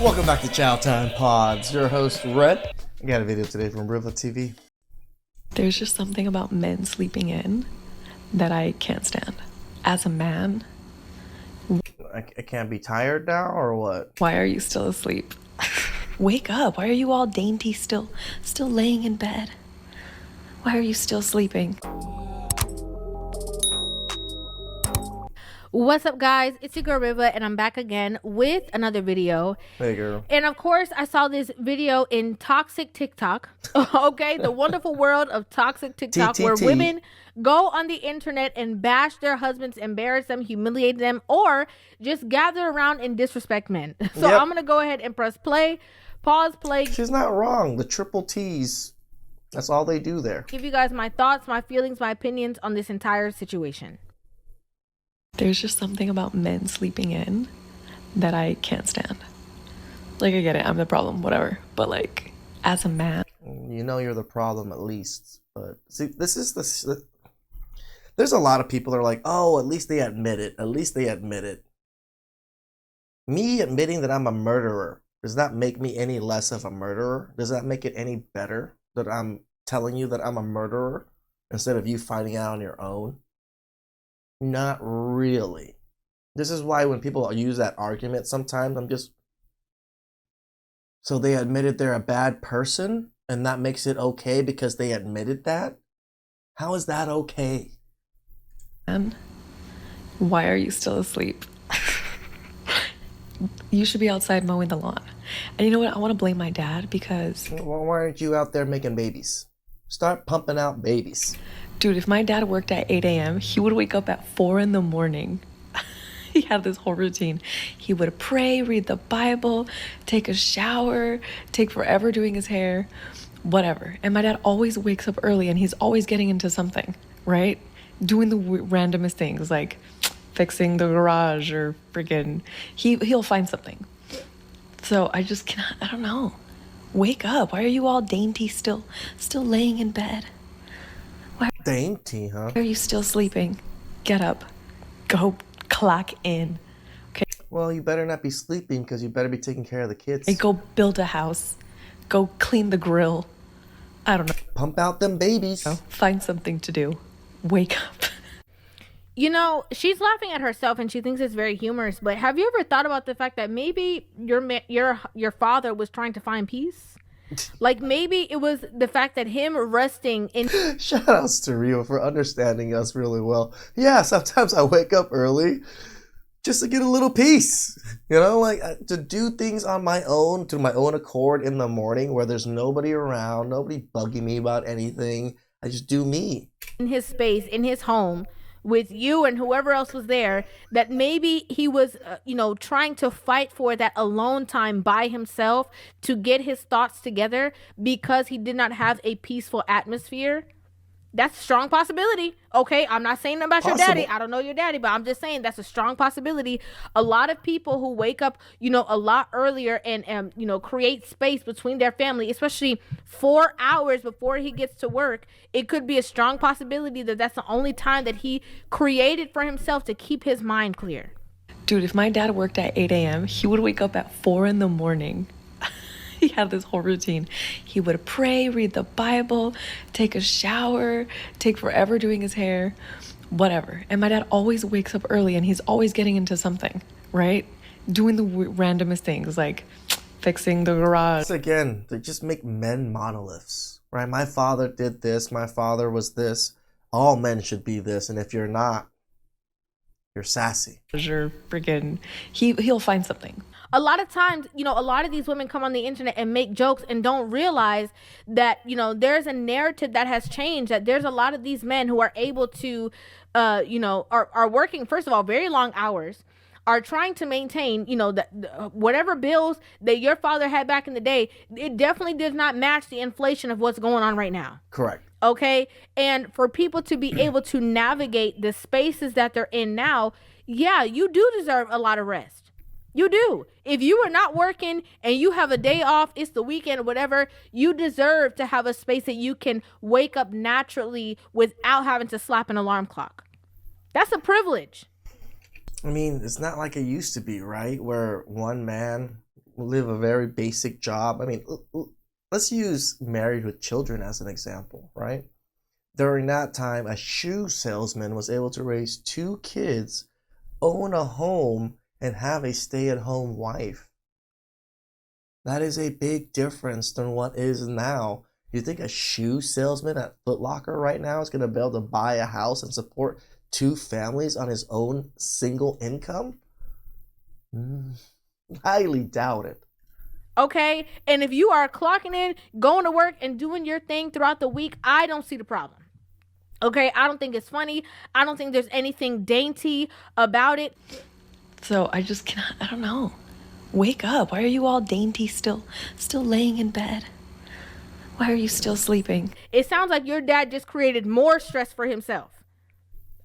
Welcome back to Chow Time Pods. Your host, Red. I got a video today from Riva TV. There's just something about men sleeping in that I can't stand. As a man, I can't be tired now, or what? why are you still asleep? Wake up. Why are you all dainty still laying in bed? Why are you still sleeping? What's up, guys? It's your girl Riva, and I'm back again with another video. Hey, girl. And of course, I saw this video in Toxic TikTok. Okay, the wonderful world of Toxic TikTok, where women go on the internet and bash their husbands, embarrass them, humiliate them, or just gather around and disrespect men. So I'm gonna go ahead and press play, pause, play. She's not wrong. The triple T's. That's all they do there. Give you guys my thoughts, my feelings, my opinions on this entire situation. There's just something about men sleeping in that I can't stand. Like, I get it, I'm the problem, whatever. But like, as a man, You know you're the problem at least. But see, this is there's a lot of people that are like, oh, at least they admit it. At least they admit it. Me admitting that I'm a murderer, does that make me any less of a murderer? Does that make it any better that I'm telling you that I'm a murderer instead of you finding out on your own? Not really. This is why when people use that argument, sometimes I'm just... So they admitted they're a bad person, and that makes it okay because they admitted that? How is that okay? why are you still asleep? You should be outside mowing the lawn. And you know what? I want to blame my dad because... Well, why aren't you out there making babies? Start pumping out babies. Dude, if my dad worked at 8 a.m., he would wake up at 4 in the morning. He had this whole routine. He would pray, read the Bible, take a shower, take forever doing his hair, whatever. And my dad always wakes up early and he's always getting into something, right? Doing the randomest things like fixing the garage or freaking... He'll find something. So I just cannot, I don't know. Wake up. Why are you all dainty still laying in bed? Dainty, huh? Why are you still sleeping? Get up. Go clock in. Okay. Well, you better not be sleeping because you better be taking care of the kids. Hey, go build a house. Go clean the grill. I don't know. Pump out them babies. Find something to do. Wake up. You know, she's laughing at herself and she thinks it's very humorous, but have you ever thought about the fact that maybe your father was trying to find peace? Like, maybe it was the fact that him resting in... Shout outs to Rio for understanding us really well. Yeah, sometimes I wake up early just to get a little peace. You know, like to do things on my own, to my own accord in the morning where there's nobody around, nobody bugging me about anything. I just do me. In his space, in his home, with you and whoever else was there, that maybe he was, trying to fight for that alone time by himself to get his thoughts together because he did not have a peaceful atmosphere. That's a strong possibility. Okay, I'm not saying about your daddy. I don't know your daddy, but I'm just saying that's a strong possibility. A lot of people who wake up, a lot earlier and create space between their family, especially 4 hours before he gets to work, it could be a strong possibility that that's the only time that he created for himself to keep his mind clear. Dude, if my dad worked at 8 a.m., he would wake up at 4 in the morning. He had this whole routine. He would pray, read the Bible, take a shower, take forever doing his hair, whatever. And my dad always wakes up early and he's always getting into something, right? Doing the randomest things like fixing the garage. Again, they just make men monoliths, right? My father did this. My father was this. All men should be this. And if you're not, you're sassy. Or freaking, he'll find something. A lot of times, a lot of these women come on the internet and make jokes and don't realize that, there's a narrative that has changed, that there's a lot of these men who are able to, are working, first of all, very long hours, are trying to maintain, whatever bills that your father had back in the day, it definitely does not match the inflation of what's going on right now. Correct. Okay. And for people to be able to navigate the spaces that they're in now, yeah, you do deserve a lot of rest. You do. If you are not working and you have a day off, it's the weekend or whatever, you deserve to have a space that you can wake up naturally without having to slap an alarm clock. That's a privilege. I mean, it's not like it used to be, right? Where one man live a very basic job. I mean, let's use married with children as an example, right? During that time, a shoe salesman was able to raise 2 kids, own a home, and have a stay-at-home wife. That is a big difference than what is now. You think a shoe salesman at Foot Locker right now is going to be able to buy a house and support 2 families on his own single income? Highly doubt it. Okay, and if you are clocking in, going to work, and doing your thing throughout the week, I don't see the problem. Okay, I don't think it's funny. I don't think there's anything dainty about it. So I just cannot, I don't know. Wake up. Why are you all dainty still laying in bed? Why are you still sleeping? It sounds like your dad just created more stress for himself.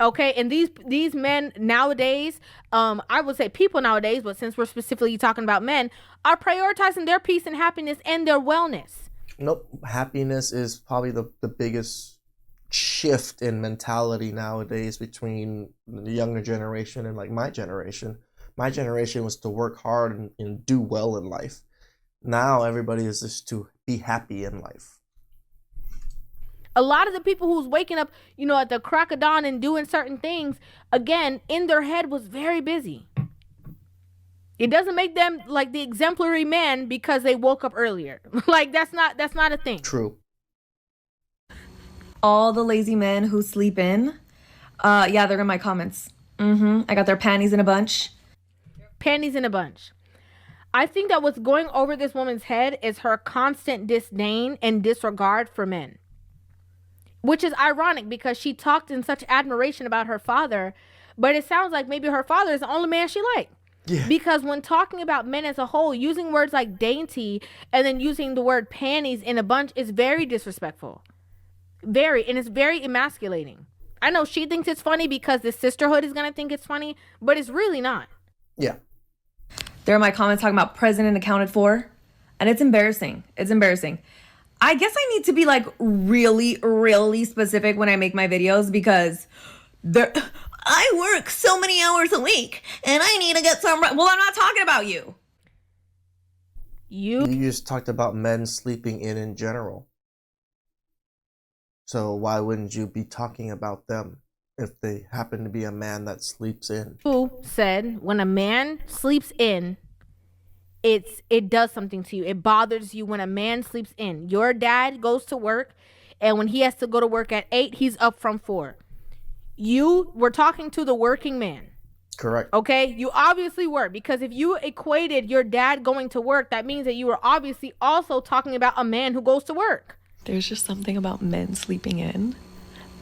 Okay, and these men nowadays, I would say people nowadays, but since we're specifically talking about men, are prioritizing their peace and happiness and their wellness. Nope, happiness is probably the biggest shift in mentality nowadays between the younger generation and like my generation. My generation was to work hard and do well in life. Now everybody is just to be happy in life. A lot of the people who's waking up, at the crack of dawn and doing certain things, again, in their head was very busy. It doesn't make them like the exemplary man because they woke up earlier. Like that's not a thing. True. All the lazy men who sleep in, yeah, they're in my comments. I got their panties in a bunch. Panties in a bunch. I think that what's going over this woman's head is her constant disdain and disregard for men. Which is ironic because she talked in such admiration about her father, but it sounds like maybe her father is the only man she liked. Yeah. Because when talking about men as a whole, using words like dainty and then using the word panties in a bunch is very disrespectful. And it's very emasculating. I know she thinks it's funny because the sisterhood is going to think it's funny, but it's really not. Yeah. There are my comments talking about present and accounted for. And it's embarrassing. It's embarrassing. I guess I need to be like really, really specific when I make my videos because I work so many hours a week and I need to get some. Well, I'm not talking about you. You just talked about men sleeping in general. So why wouldn't you be talking about them if they happen to be a man that sleeps in? Who said when a man sleeps in, it does something to you. It bothers you when a man sleeps in. Your dad goes to work, and when he has to go to work at 8, he's up from 4. You were talking to the working man. Correct. Okay? You obviously were, because if you equated your dad going to work, that means that you were obviously also talking about a man who goes to work. There's just something about men sleeping in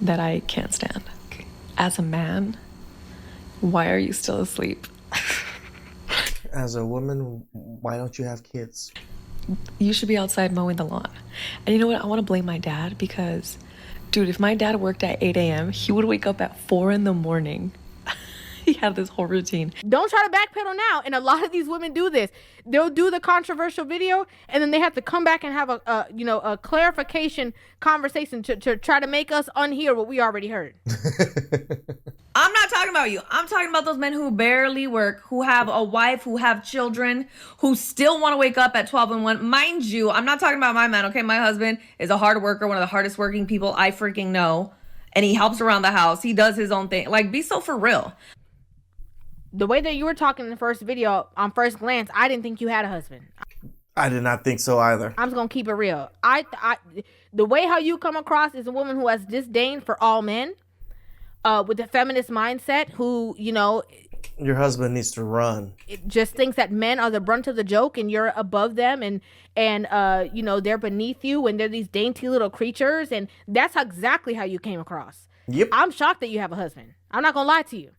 that I can't stand. As a man, why are you still asleep? As a woman, why don't you have kids? You should be outside mowing the lawn. And you know what? I want to blame my dad because, dude, if my dad worked at 8 a.m., he would wake up at 4 in the morning. He had this whole routine. Don't try to backpedal now. And a lot of these women do this. They'll do the controversial video and then they have to come back and have a clarification conversation to try to make us unhear what we already heard. I'm not talking about you. I'm talking about those men who barely work, who have a wife, who have children, who still want to wake up at 12 and 1. Mind you, I'm not talking about my man, okay? My husband is a hard worker, one of the hardest working people I freaking know. And he helps around the house. He does his own thing. Like, be so for real. The way that you were talking in the first video, on first glance, I didn't think you had a husband. I did not think so either. I'm just going to keep it real. The way how you come across is a woman who has disdain for all men, with a feminist mindset, who, your husband needs to run. It just thinks that men are the brunt of the joke and you're above them and they're beneath you and they're these dainty little creatures. And that's exactly how you came across. Yep. I'm shocked that you have a husband. I'm not going to lie to you.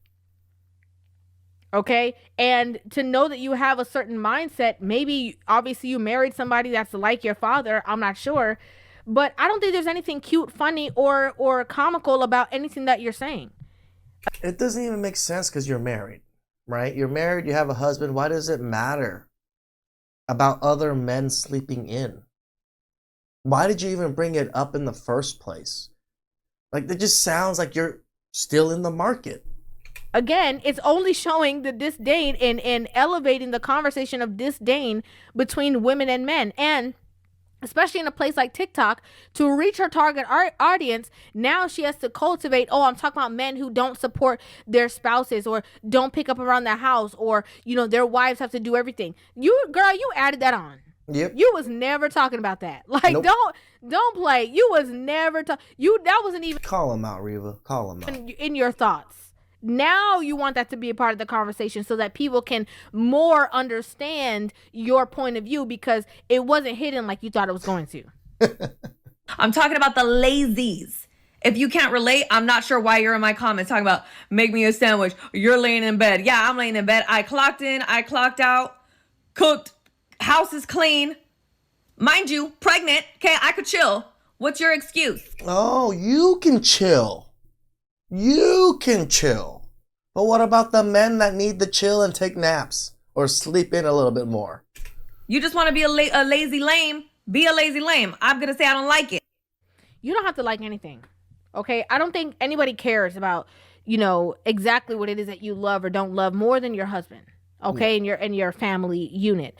Okay. And to know that you have a certain mindset, maybe obviously you married somebody that's like your father. I'm not sure, but I don't think there's anything cute, funny, or comical about anything that you're saying. It doesn't even make sense because you're married, right? You're married, you have a husband. Why does it matter about other men sleeping in? Why did you even bring it up in the first place? Like, it just sounds like you're still in the market. Again, it's only showing the disdain and elevating the conversation of disdain between women and men. And especially in a place like TikTok, to reach her target audience, now she has to cultivate, oh, I'm talking about men who don't support their spouses or don't pick up around their house, or, you know, their wives have to do everything. You added that on. Yep. You was never talking about that. Like, Nope. don't play. You was never that wasn't even Call him out, Reva. Call him out. in your thoughts. Now you want that to be a part of the conversation so that people can more understand your point of view, because it wasn't hidden like you thought it was going to. I'm talking about the lazies. If you can't relate, I'm not sure why you're in my comments talking about make me a sandwich. You're laying in bed. Yeah, I'm laying in bed. I clocked in. I clocked out. Cooked. House is clean. Mind you, pregnant. Okay, I could chill. What's your excuse? Oh, you can chill. You can chill. But what about the men that need to chill and take naps or sleep in a little bit more? You just want to be a lazy lame. Be a lazy lame. I'm going to say I don't like it. You don't have to like anything. Okay? I don't think anybody cares about, you know, exactly what it is that you love or don't love more than your husband. Okay? Yeah. And your family unit.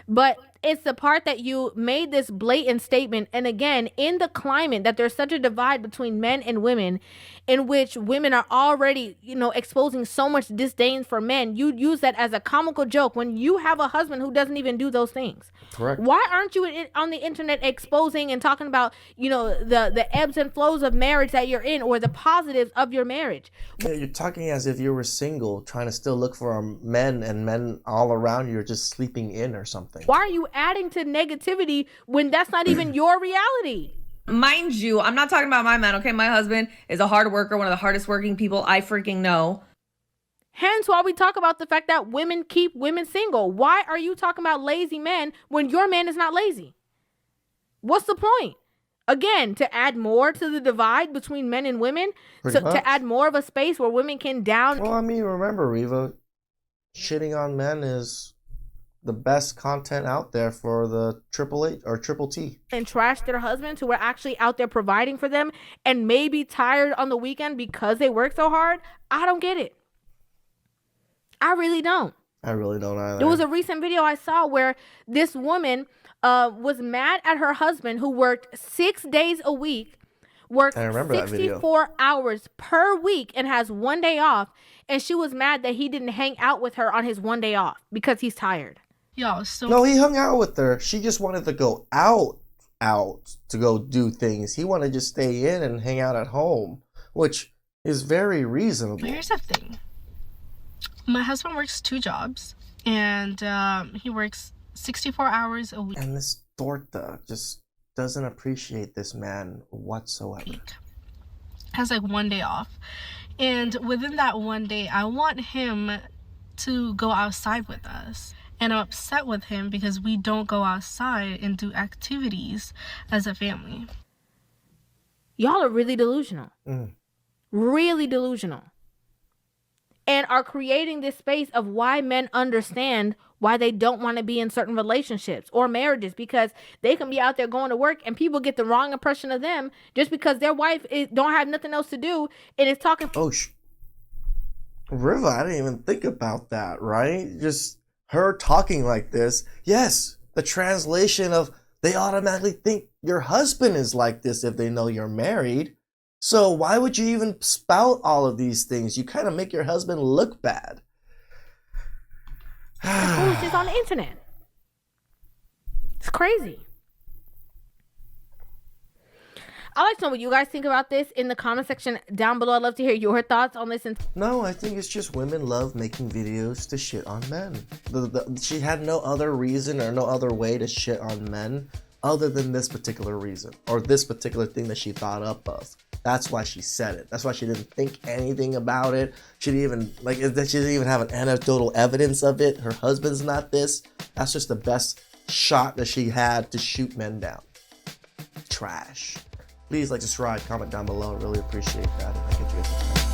But it's the part that you made this blatant statement. And again, in the climate that there's such a divide between men and women, in which women are already, you know, exposing so much disdain for men, you use that as a comical joke when you have a husband who doesn't even do those things. Correct. Why aren't you on the internet exposing and talking about, you know, the ebbs and flows of marriage that you're in, or the positives of your marriage? Yeah, you're talking as if you were single, trying to still look for men, and men all around you are just sleeping in or something. Why are you adding to negativity when that's not even your reality? Mind you, I'm not talking about my man, okay? My husband is a hard worker, one of the hardest working people I freaking know. Hence why we talk about the fact that women keep women single. Why are you talking about lazy men when your man is not lazy? What's the point? Again, to add more to the divide between men and women? To add more of a space where women can down... Well, I mean, remember, Reva, shitting on men is the best content out there for the Triple H or Triple T. And trash their husbands who are actually out there providing for them and maybe tired on the weekend because they work so hard. I don't get it. I really don't. I really don't either. There was a recent video I saw where this woman was mad at her husband who worked 6 days a week, works 64 hours per week and has 1 day off. And she was mad that he didn't hang out with her on his 1 day off because he's tired. Yo, so no, he hung out with her. She just wanted to go out to go do things. He wanted to just stay in and hang out at home, which is very reasonable. Here's the thing. My husband works 2 jobs, and he works 64 hours a week. And this torta just doesn't appreciate this man whatsoever. Has like 1 day off. And within that 1 day, I want him to go outside with us. And I'm upset with him because we don't go outside and do activities as a family. Y'all are really delusional. Really delusional. And are creating this space of why men understand why they don't want to be in certain relationships or marriages, because they can be out there going to work and people get the wrong impression of them just because their wife don't have nothing else to do and is talking. Oh, Riva, I didn't even think about that, right? Just her talking like this. Yes, the translation of they automatically think your husband is like this if they know you're married. So why would you even spout all of these things? You kind of make your husband look bad. Foolishness on the internet. It's crazy. I'd like to know what you guys think about this in the comment section down below. I'd love to hear your thoughts on this. No, I think it's just women love making videos to shit on men. She had no other reason or no other way to shit on men other than this particular reason or this particular thing that she thought up of. That's why she said it. That's why she didn't think anything about it. She didn't even have an anecdotal evidence of it. Her husband's not this. That's just the best shot that she had to shoot men down. Trash. Please like, subscribe, comment down below. I really appreciate that. And I get you guys next time.